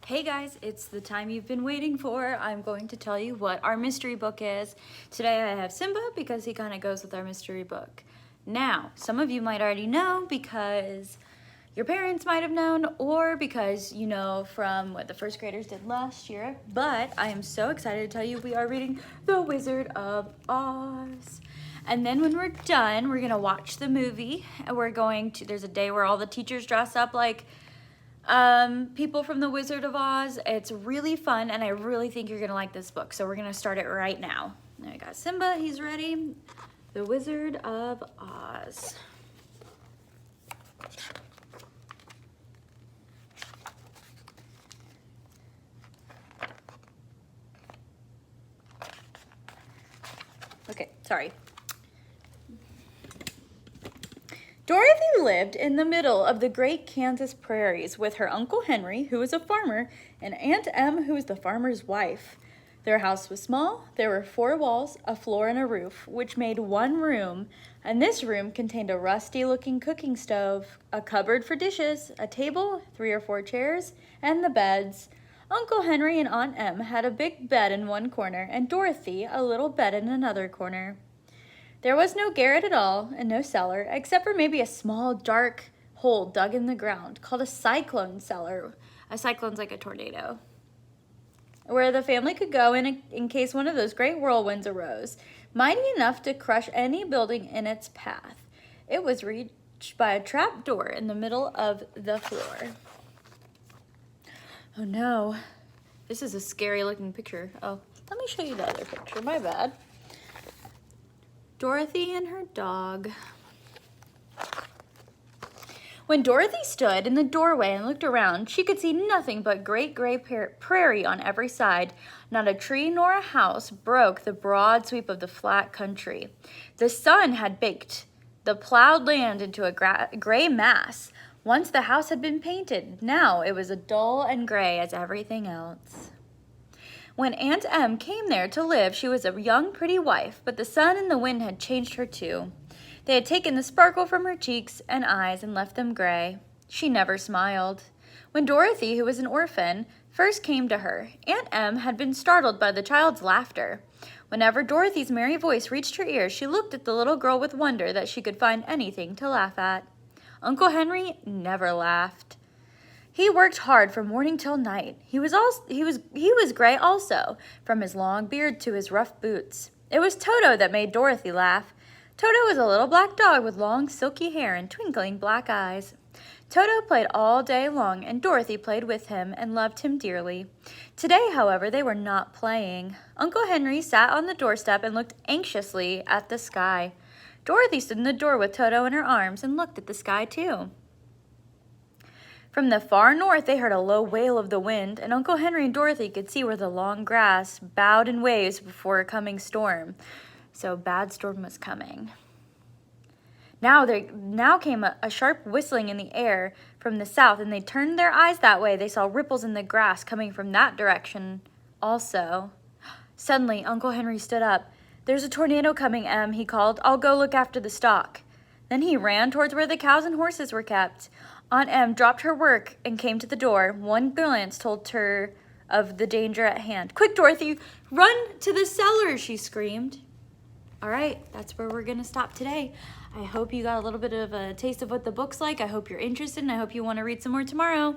Hey guys, it's the time you've been waiting for. I'm going to tell you what our mystery book is. Today I have Simba because he kind of goes with our mystery book. Now, some of you might already know because your parents might have known or because you know from what the first graders did last year, but I am so excited to tell you we are reading The Wizard of Oz. And then when we're done, we're gonna watch the movie and there's a day where all the teachers dress up like people from The Wizard of Oz. It's really fun and I really think you're gonna like this book. So we're gonna start it right now. Now I got Simba, he's ready. The Wizard of Oz. Okay, sorry. Dorothy lived in the middle of the great Kansas prairies with her Uncle Henry, who was a farmer, and Aunt Em, who was the farmer's wife. Their house was small. There were 4 walls, a floor, and a roof, which made one room, and this room contained a rusty-looking cooking stove, a cupboard for dishes, a table, 3 or 4 chairs, and the beds. Uncle Henry and Aunt Em had a big bed in one corner, and Dorothy a little bed in another corner. There was no garret at all, and no cellar, except for maybe a small, dark hole dug in the ground, called a cyclone cellar. A cyclone's like a tornado. Where the family could go in case one of those great whirlwinds arose, mighty enough to crush any building in its path. It was reached by a trap door in the middle of the floor. Oh no, this is a scary looking picture. Oh, let me show you the other picture, my bad. Dorothy and her dog. When Dorothy stood in the doorway and looked around, she could see nothing but great gray prairie on every side. Not a tree nor a house broke the broad sweep of the flat country. The sun had baked the plowed land into a gray mass. Once the house had been painted. Now it was as dull and gray as everything else. When Aunt Em came there to live, she was a young, pretty wife, but the sun and the wind had changed her too. They had taken the sparkle from her cheeks and eyes and left them gray. She never smiled. When Dorothy, who was an orphan, first came to her, Aunt Em had been startled by the child's laughter. Whenever Dorothy's merry voice reached her ears, she looked at the little girl with wonder that she could find anything to laugh at. Uncle Henry never laughed. He worked hard from morning till night. He was gray also, from his long beard to his rough boots. It was Toto that made Dorothy laugh. Toto was a little black dog with long silky hair and twinkling black eyes. Toto played all day long, and Dorothy played with him and loved him dearly. Today, however, they were not playing. Uncle Henry sat on the doorstep and looked anxiously at the sky. Dorothy stood in the door with Toto in her arms and looked at the sky too. From the far north, they heard a low wail of the wind, and Uncle Henry and Dorothy could see where the long grass bowed in waves before a coming storm. So a bad storm was coming. Now came a sharp whistling in the air from the south, and they turned their eyes that way. They saw ripples in the grass coming from that direction also. Suddenly, Uncle Henry stood up. "There's a tornado coming, Em," he called. "I'll go look after the stock." Then he ran towards where the cows and horses were kept. Aunt Em dropped her work and came to the door. One glance told her of the danger at hand. "Quick, Dorothy, run to the cellar," she screamed. All right, that's where we're going to stop today. I hope you got a little bit of a taste of what the book's like. I hope you're interested, and I hope you want to read some more tomorrow.